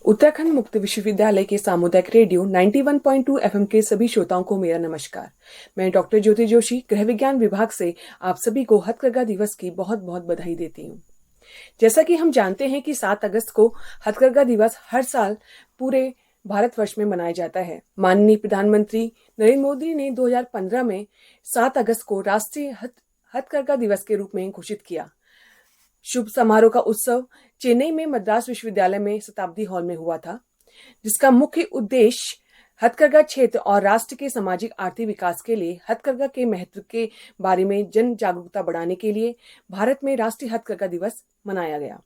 उत्तराखंड मुक्त विश्वविद्यालय के सामुदायिक रेडियो 91.2 एफएम के सभी श्रोताओं को मेरा नमस्कार। मैं डॉक्टर ज्योति जोशी गृह विज्ञान विभाग से आप सभी को हथकरघा दिवस की बहुत बहुत बधाई देती हूँ। जैसा कि हम जानते हैं कि 7 अगस्त को हथकरघा दिवस हर साल पूरे भारतवर्ष में मनाया जाता है। माननीय प्रधानमंत्री नरेंद्र मोदी ने 2015 में 7 अगस्त को राष्ट्रीय हथकरघा दिवस के रूप में घोषित किया। शुभ समारोह का उत्सव चेन्नई में मद्रास विश्वविद्यालय में शताब्दी हॉल में हुआ था, जिसका मुख्य उद्देश्य हथकरघा क्षेत्र और राष्ट्र के सामाजिक आर्थिक विकास के लिए हथकरघा के महत्व के बारे में जन जागरूकता बढ़ाने के लिए भारत में राष्ट्रीय हथकरघा दिवस मनाया गया।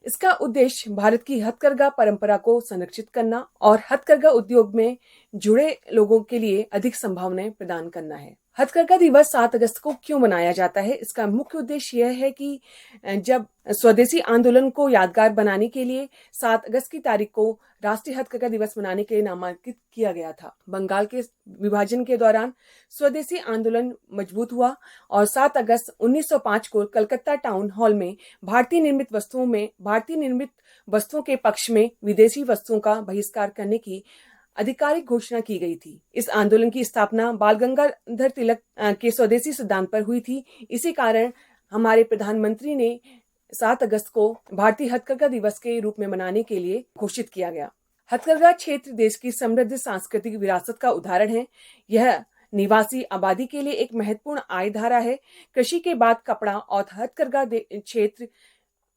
इसका उद्देश्य भारत की हथकरघा परंपरा को संरक्षित करना और हथकरघा उद्योग में जुड़े लोगों के लिए अधिक संभावनाएं प्रदान करना है। हथकरघा दिवस 7 अगस्त को क्यों मनाया जाता है? इसका मुख्य उद्देश्य यह है कि जब स्वदेशी आंदोलन को यादगार बनाने के लिए 7 अगस्त की तारीख को राष्ट्रीय हथकरघा दिवस मनाने के लिए नामांकित किया गया था। बंगाल के विभाजन के दौरान स्वदेशी आंदोलन मजबूत हुआ और 7 अगस्त 1905 को कलकत्ता टाउन हॉल में भारतीय निर्मित वस्तुओं के पक्ष में विदेशी वस्तुओं का बहिष्कार करने की आधिकारिक घोषणा की गई थी। इस आंदोलन की स्थापना बाल गंगाधर तिलक के स्वदेशी सिद्धांत पर हुई थी। इसी कारण हमारे प्रधानमंत्री ने 7 अगस्त को भारतीय हथकरघा दिवस के रूप में मनाने के लिए घोषित किया गया। हथकरघा क्षेत्र देश की समृद्ध सांस्कृतिक विरासत का उदाहरण है। यह निवासी आबादी के लिए एक महत्वपूर्ण आय धारा है। कृषि के बाद कपड़ा और हथकरघा क्षेत्र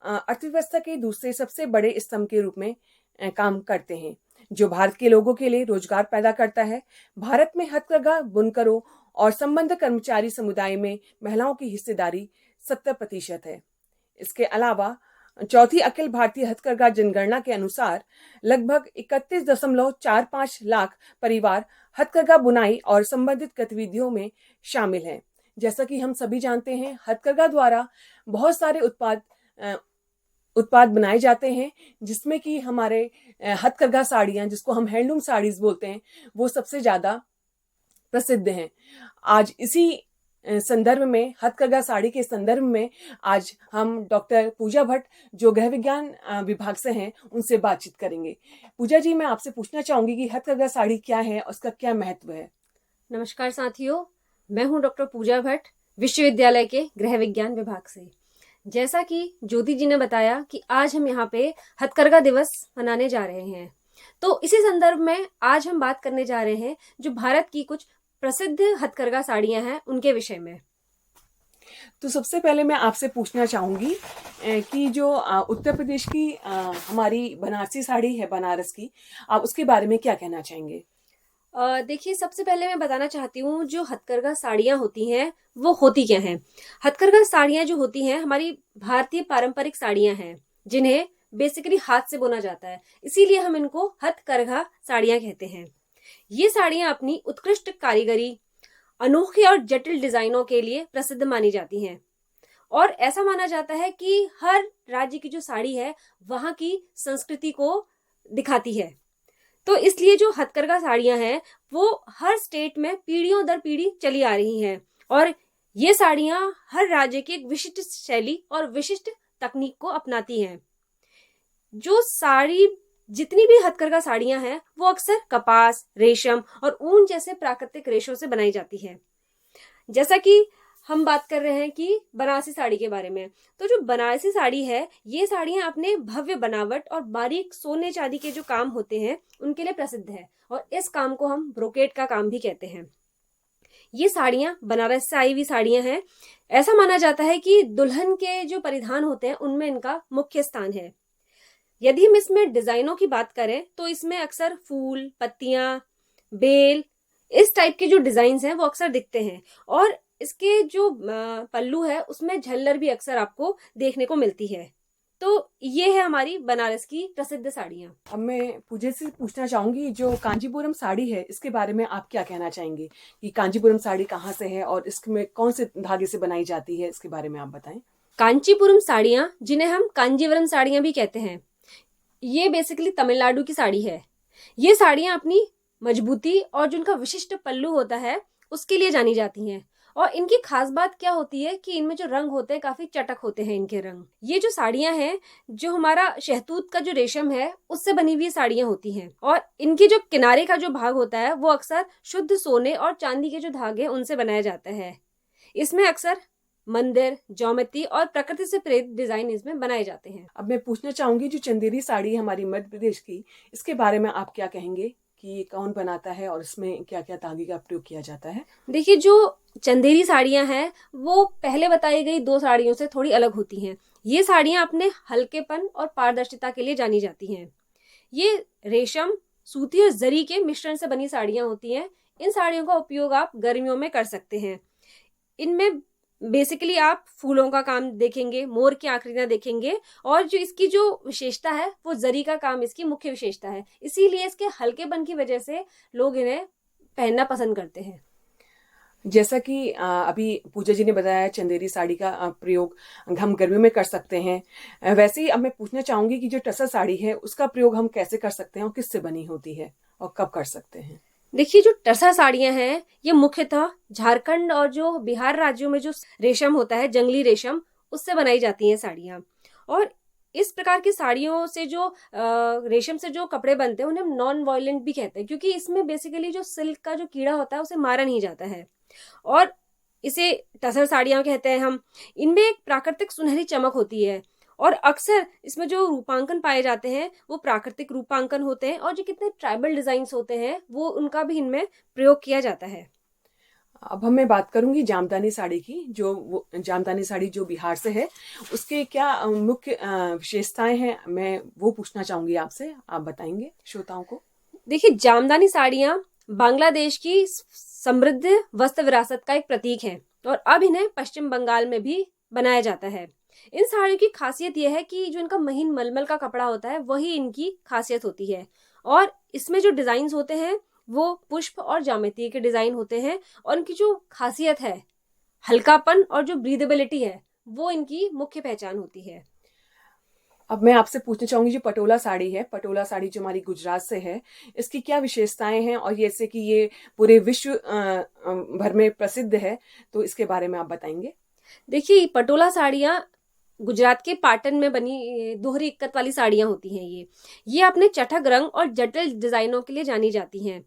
अर्थव्यवस्था के दूसरे सबसे बड़े स्तंभ के रूप में काम करते हैं, जो भारत के लोगों के लिए रोजगार पैदा करता है। भारत में हथकरघा बुनकरों और संबद्ध कर्मचारी समुदाय में महिलाओं की हिस्सेदारी 70% है। इसके अलावा चौथी अखिल भारतीय हथकरघा जनगणना के अनुसार लगभग 31.45 लाख परिवार हथकरघा बुनाई और संबंधित गतिविधियों में शामिल हैं। जैसा कि हम सभी जानते हैं, हथकरघा द्वारा बहुत सारे उत्पाद बनाए जाते हैं, जिसमें कि हमारे हथकरघा साड़ियाँ, जिसको हम हैंडलूम साड़ीज बोलते हैं, वो सबसे ज़्यादा प्रसिद्ध हैं। आज इसी संदर्भ में, हथकरघा साड़ी के संदर्भ में, आज हम डॉक्टर पूजा भट्ट, जो गृह विज्ञान विभाग से हैं, उनसे बातचीत करेंगे। पूजा जी, मैं आपसे पूछना चाहूंगी कि हथकरघा साड़ी क्या है और उसका क्या महत्व है? नमस्कार साथियों, मैं हूं डॉक्टर पूजा भट्ट, विश्वविद्यालय के गृह विज्ञान विभाग से। जैसा कि ज्योति जी ने बताया कि आज हम यहाँ पे हथकरघा दिवस मनाने जा रहे हैं, तो इसी संदर्भ में आज हम बात करने जा रहे हैं जो भारत की कुछ प्रसिद्ध हथकरघा साड़ियां हैं उनके विषय में। तो सबसे पहले मैं आपसे पूछना चाहूंगी कि जो उत्तर प्रदेश की हमारी बनारसी साड़ी है, बनारस की, आप उसके बारे में क्या कहना चाहेंगे? देखिए, सबसे पहले मैं बताना चाहती हूँ जो हथकरघा साड़ियाँ होती हैं वो होती क्या हैं। हथकरघा साड़ियाँ जो होती हैं हमारी भारतीय पारंपरिक साड़ियाँ हैं, जिन्हें बेसिकली हाथ से बुना जाता है, इसीलिए हम इनको हथकरघा साड़ियाँ कहते हैं। ये साड़ियाँ अपनी उत्कृष्ट कारीगरी, अनोखे और जटिल डिजाइनों के लिए प्रसिद्ध मानी जाती हैं और ऐसा माना जाता है कि हर राज्य की जो साड़ी है वहाँ की संस्कृति को दिखाती है। तो इसलिए जो हथकरघा साड़ियां हैं वो हर स्टेट में पीढ़ियों दर पीढ़ी चली आ रही हैं और ये साड़ियां हर राज्य की एक विशिष्ट शैली और विशिष्ट तकनीक को अपनाती हैं। जो साड़ी, जितनी भी हथकरघा साड़ियां हैं वो अक्सर कपास, रेशम और ऊन जैसे प्राकृतिक रेशों से बनाई जाती है। जैसा कि हम बात कर रहे हैं कि बनारसी साड़ी के बारे में, तो जो बनारसी साड़ी है, ये साड़ियां अपने भव्य बनावट और बारीक सोने चांदी के जो काम होते हैं उनके लिए प्रसिद्ध है और इस काम को हम ब्रोकेट का काम भी कहते हैं। ये साड़ियां बनारस से आई हुई साड़ियां हैं। ऐसा माना जाता है कि दुल्हन के जो परिधान होते हैं उनमें इनका मुख्य स्थान है। यदि हम इसमें डिजाइनों की बात करें तो इसमें अक्सर फूल, पत्तियां, बेल, इस टाइप के जो डिजाइन हैं वो अक्सर दिखते हैं और इसके जो पल्लू है उसमें झल्लर भी अक्सर आपको देखने को मिलती है। तो ये है हमारी बनारस की प्रसिद्ध साड़ियां। अब मैं पूजा से पूछना चाहूंगी, जो कांजीपुरम साड़ी है, इसके बारे में आप क्या कहना चाहेंगे कि कांजीपुरम साड़ी कहाँ से है और इसमें कौन से धागे से बनाई जाती है? इसके बारे में आप बताएं। कांचीपुरम साड़ियां, जिन्हें हम कांजीवरम साड़ियां भी कहते हैं, ये बेसिकली तमिलनाडु की साड़ी है। ये साड़ियां अपनी मजबूती और जिनका विशिष्ट पल्लू होता है उसके लिए जानी जाती हैं और इनकी खास बात क्या होती है कि इनमें जो रंग होते हैं काफी चटक होते हैं इनके रंग। ये जो साड़ियां हैं, जो हमारा शहतूत का जो रेशम है उससे बनी हुई साड़ियां होती हैं, और इनकी जो किनारे का जो भाग होता है वो अक्सर शुद्ध सोने और चांदी के जो धागे हैं उनसे बनाया जाता है। इसमें अक्सर मंदिर, ज्योमेट्री और प्रकृति से प्रेरित डिजाइन इसमें बनाए जाते हैं। अब मैं पूछना चाहूंगी, जो चंदेरी साड़ी है हमारी मध्य प्रदेश की, इसके बारे में आप क्या कहेंगे कि ये कौन बनाता है और इसमें क्या क्या धागे का प्रयोग किया जाता है? देखिए, जो चंदेरी साड़ियां हैं वो पहले बताई गई 2 साड़ियों से थोड़ी अलग होती हैं। ये साड़ियां अपने हल्केपन और पारदर्शिता के लिए जानी जाती हैं। ये रेशम, सूती और जरी के मिश्रण से बनी साड़ियां होती हैं। इन साड़ियों का उपयोग आप गर्मियों में कर सकते हैं। इनमें बेसिकली आप फूलों का काम देखेंगे, मोर की आकृतियां देखेंगे, और जो इसकी जो विशेषता है वो जरी का काम इसकी मुख्य विशेषता है। इसीलिए इसके हल्केपन की वजह से लोग इन्हें पहनना पसंद करते हैं। जैसा कि अभी पूजा जी ने बताया, चंदेरी साड़ी का प्रयोग हम गर्मियों में कर सकते हैं। वैसे ही अब मैं पूछना चाहूंगी कि जो टसर साड़ी है उसका प्रयोग हम कैसे कर सकते हैं और किससे बनी होती है और कब कर सकते हैं? देखिए, जो टसर साड़ियां हैं ये मुख्यतः झारखंड और जो बिहार राज्यों में जो रेशम होता है, जंगली रेशम, उससे बनाई जाती हैं साड़ियां। और इस प्रकार की साड़ियों से जो रेशम से जो कपड़े बनते हैं उन्हें हम नॉन वायलेंट भी कहते हैं, क्योंकि इसमें बेसिकली जो सिल्क का जो कीड़ा होता है उसे मारा नहीं जाता है, और इसे टसर साड़ियां कहते हैं हम। इनमें एक प्राकृतिक सुनहरी चमक होती है, और अक्सर इसमें जो रूपांकन पाए जाते हैं वो प्राकृतिक रूपांकन होते हैं, और जो कितने ट्राइबल डिजाइन होते हैं वो उनका भी इनमें प्रयोग किया जाता है। अब मैं बात करूंगी जामदानी साड़ी की। जामदानी साड़ी जो बिहार से है, उसके क्या मुख्य विशेषताएं हैं, मैं वो पूछना चाहूंगी आपसे। आप बताएंगे श्रोताओं को? देखिए, जामदानी साड़ियां बांग्लादेश की समृद्ध वस्त्र विरासत का एक प्रतीक है, और अब इन्हें पश्चिम बंगाल में भी बनाया जाता है। इन साड़ियों की खासियत यह है कि जो इनका महीन मलमल का कपड़ा होता है वही इनकी खासियत होती है, और इसमें जो डिजाइन होते हैं वो पुष्प और ज्यामिति के डिजाइन होते हैं, और इनकी जो खासियत है, हल्कापन और जो ब्रीदेबिलिटी है, वो इनकी मुख्य पहचान होती है। अब मैं आपसे पूछना चाहूंगी, जो पटोला साड़ी है, पटोला साड़ी जो हमारी गुजरात से है, इसकी क्या विशेषताएं हैं, और जैसे कि ये पूरे विश्व भर में प्रसिद्ध है, तो इसके बारे में आप बताएंगे? देखिए, पटोला साड़ियां गुजरात के पाटन में बनी दोहरी इक्कत वाली साड़ियां होती हैं। ये अपने चटक रंग और जटिल डिजाइनों के लिए जानी जाती हैं।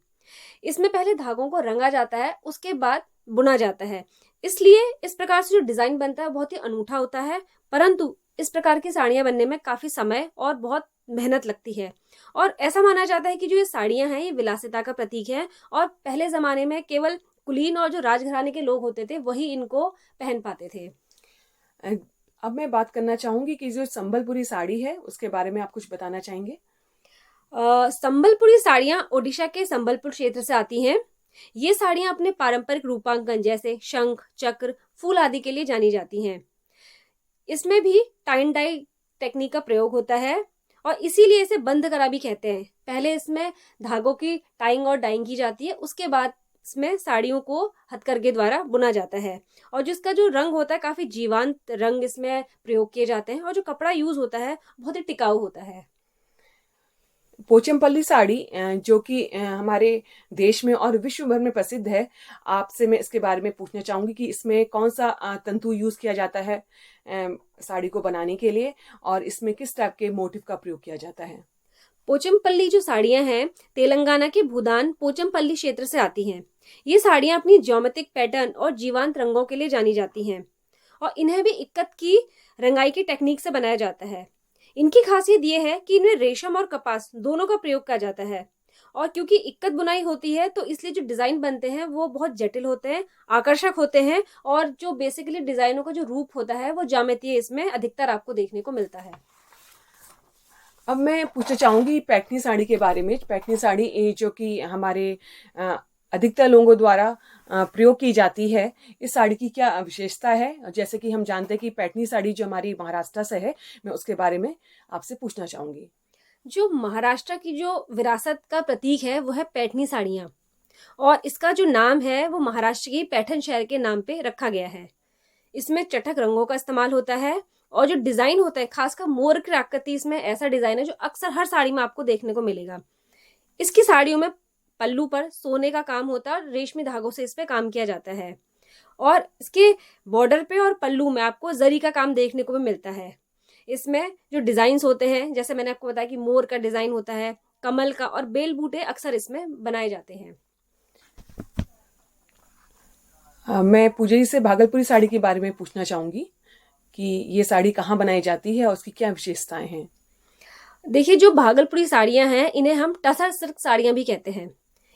इसमें पहले धागों को रंगा जाता है, उसके बाद बुना जाता है। इसलिए इस प्रकार से जो डिजाइन बनता है बहुत ही अनूठा होता है, परंतु इस प्रकार की साड़ियां बनने में काफी समय और बहुत मेहनत लगती है। और ऐसा माना जाता है कि जो ये साड़ियां हैं ये विलासिता का प्रतीक है, और पहले जमाने में केवल कुलीन और जो राजघराने के लोग होते थे वही इनको पहन पाते थे। अब मैं बात करना चाहूंगी कि जो संबलपुरी साड़ी है उसके बारे में आप कुछ बताना चाहेंगे? संबलपुरी साड़ियां ओडिशा के संबलपुर क्षेत्र से आती हैं। ये साड़ियां अपने पारंपरिक रूपांकन जैसे शंख, चक्र, फूल आदि के लिए जानी जाती हैं। इसमें भी टाइन डाई टेक्निक का प्रयोग होता है, और इसीलिए इसे बंद करा भी कहते हैं। पहले इसमें धागों की टाइंग और डाइंग की जाती है, उसके बाद इसमें साड़ियों को हथकरघे द्वारा बुना जाता है, और जिसका जो रंग होता है काफी जीवंत रंग इसमें प्रयोग किए जाते हैं, और जो कपड़ा यूज होता है बहुत ही टिकाऊ होता है। पोचमपल्ली साड़ी जो कि हमारे देश में और विश्व भर में प्रसिद्ध है, आपसे मैं इसके बारे में पूछना चाहूंगी कि इसमें कौन सा तंतु यूज किया जाता है साड़ी को बनाने के लिए, और इसमें किस टाइप के मोटिव का प्रयोग किया जाता है? पोचमपल्ली जो साड़ियां हैं तेलंगाना के भूदान पोचमपल्ली क्षेत्र से आती हैं। ये साड़ियां अपनी ज्योमेट्रिक पैटर्न और जीवंत रंगों के लिए जानी जाती हैं, और इन्हें भी इक्कत की रंगाई की टेक्निक से बनाया जाता है। इनकी खासियत यह है कि इनमें रेशम और कपास दोनों का प्रयोग किया जाता है, और क्योंकि इक्कत बुनाई होती है तो इसलिए जो डिजाइन बनते हैं वो बहुत जटिल होते हैं, आकर्षक होते हैं, और जो बेसिकली डिजाइनों का जो रूप होता है वो ज्यामितीय इसमें अधिकतर आपको देखने को मिलता है। अब मैं पूछना चाहूंगी पैठनी साड़ी के बारे में। पैठनी साड़ी जो कि हमारे अधिकतर लोगों द्वारा प्रयोग की जाती है, इस साड़ी की क्या विशेषता है? जैसे कि हम जानते हैं कि पैठनी साड़ी जो हमारी महाराष्ट्र से है, मैं उसके बारे में आपसे पूछना चाहूंगी। जो महाराष्ट्र की जो विरासत का प्रतीक है वो है पैठनी साड़ियां, और इसका जो नाम है वो महाराष्ट्र की पैठन शहर के नाम पे रखा गया है। इसमें चटक रंगों का इस्तेमाल होता है, और जो डिजाइन होता है खासकर मोर की आकृति, इसमें ऐसा डिजाइन है जो अक्सर हर साड़ी में आपको देखने को मिलेगा। इसकी साड़ियों में पल्लू पर सोने का काम होता है, और रेशमी धागों से इस पे काम किया जाता है। और इसके बॉर्डर पे और पल्लू में आपको जरी का काम देखने को भी मिलता है। इसमें जो डिजाइन्स होते हैं, जैसे मैंने आपको बताया कि मोर का डिजाइन होता है, कमल का और बेल बूटे अक्सर इसमें बनाए जाते हैं। मैं पूजा जी से भागलपुरी साड़ी के बारे में पूछना चाहूंगी कि ये साड़ी कहाँ बनाई जाती है और उसकी क्या विशेषताएं हैं। देखिए, जो भागलपुरी साड़ियां हैं इन्हें हम टसर सिल्क साड़ियां भी कहते हैं।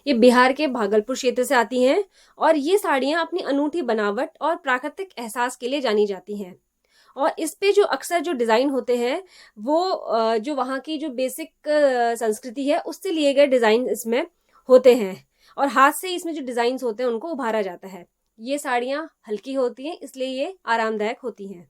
ये बिहार के भागलपुर क्षेत्र से आती हैं और ये साड़ियां अपनी अनूठी बनावट और प्राकृतिक एहसास के लिए जानी जाती हैं। और इस पे जो अक्सर जो डिजाइन होते हैं वो जो वहाँ की जो बेसिक संस्कृति है उससे लिए गए डिजाइन इसमें होते हैं और हाथ से इसमें जो डिजाइन होते हैं उनको उभारा जाता है। ये साड़ियाँ हल्की होती हैं, इसलिए ये आरामदायक होती हैं।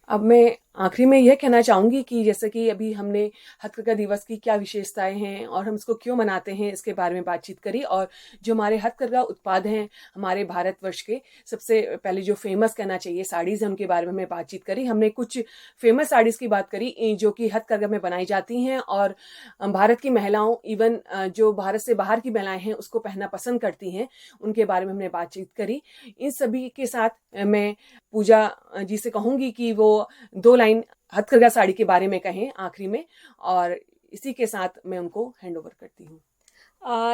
अब मैं आखिरी में यह कहना चाहूंगी कि जैसे कि अभी हमने हथकरघा दिवस की क्या विशेषताएं हैं और हम इसको क्यों मनाते हैं इसके बारे में बातचीत करी, और जो हमारे हथकरघा उत्पाद हैं हमारे भारतवर्ष के, सबसे पहले जो फेमस कहना चाहिए साड़ीज़ हैं उनके बारे में हमने बातचीत करी। हमने कुछ फेमस साड़ीज़ की बात करी जो कि हथकरघा में बनाई जाती हैं और भारत की महिलाओं, इवन जो भारत से बाहर की महिलाएं हैं उसको पहनना पसंद करती हैं, उनके बारे में हमने बातचीत करी। इन सभी के साथ मैं पूजा जी से कहूंगी कि वो 2 लाइन हथकरघा साड़ी के बारे में कहें आखिरी में, और इसी के साथ मैं उनको हैंड ओवर करती हूँ।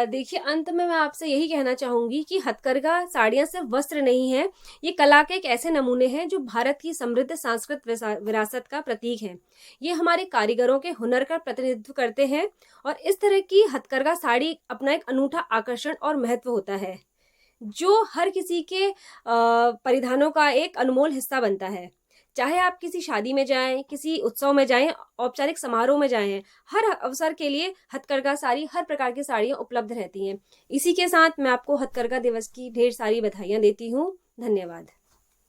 देखिए, अंत में मैं आपसे यही कहना चाहूंगी कि हथकरघा साड़ियां सिर्फ वस्त्र नहीं है, ये कला के एक ऐसे नमूने हैं जो भारत की समृद्ध सांस्कृतिक विरासत का प्रतीक है। ये हमारे कारीगरों के हुनर का प्रतिनिधित्व करते हैं और इस तरह की हथकरघा साड़ी अपना एक अनूठा आकर्षण और महत्व होता है जो हर किसी के परिधानों का एक अनमोल हिस्सा बनता है। चाहे आप किसी शादी में जाएं, किसी उत्सव में जाएं, औपचारिक समारोह में जाएं, हर अवसर के लिए हथकरघा साड़ी, हर प्रकार की साड़ियां उपलब्ध रहती हैं। इसी के साथ मैं आपको हथकरघा दिवस की ढेर सारी बधाइयां देती हूँ। धन्यवाद।